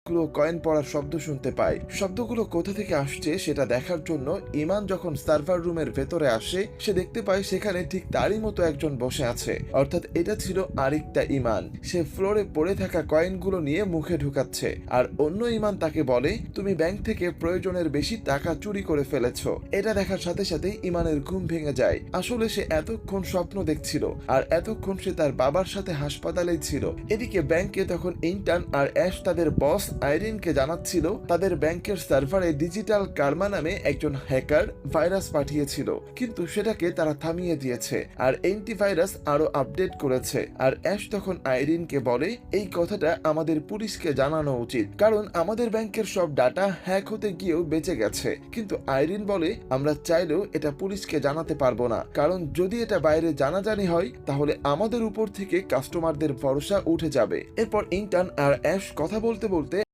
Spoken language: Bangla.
গুলো কয়েন পড়ার শব্দ শুনতে পায়। শব্দগুলো কোথা থেকে আসছে সেটা দেখার জন্য ইমান যখন সার্ভার রুমের ভেতরে আসে, সে দেখতে পায় সেখানে ঠিক তারই মতো একজন বসে আছে। অর্থাৎ এটা ছিল আরেকটা ইমান। সে ফ্লোরে পড়ে থাকা কয়েনগুলো নিয়ে মুখে ঢুকাচ্ছে, আর অন্য ইমান তাকে বলে, তুমি ব্যাংক থেকে প্রয়োজনের বেশি টাকা চুরি করে ফেলেছ। এটা দেখার সাথে সাথেই ইমানের ঘুম ভেঙে যায়। আসলে সে এতক্ষণ স্বপ্ন দেখছিল, আর এতক্ষণ সে তার বাবার সাথে হাসপাতালেই ছিল। এদিকে ব্যাংকে তখন ইন্টার্ন আর অ্যাশ তাদের বস আইরিনকে জানাচ্ছিল তাদের ব্যাংকের সার্ভারে ডিজিটাল কার্মা নামে একজন হ্যাকার ভাইরাস পাঠিয়েছিল, কিন্তু সেটাকে তারা থামিয়ে দিয়েছে আর অ্যান্টিভাইরাস আরো আপডেট করেছে। আর অ্যাশ তখন আইরিনকে বলে, এই কথাটা আমাদের পুলিশকে জানানো উচিত, কারণ আমাদের ব্যাংকের সব ডাটা হ্যাক হতে গিয়েও বেঁচে গেছে। কিন্তু আইরিন বলে, আমরা চাইলেও এটা পুলিশকে জানাতে পারবো না, কারণ যদি এটা বাইরে জানাজানি হয় তাহলে আমাদের উপর থেকে কাস্টমারদের ভরসা উঠে যাবে। এরপর ইন্টার্ন আর অ্যাশ কথা বলতে বলতে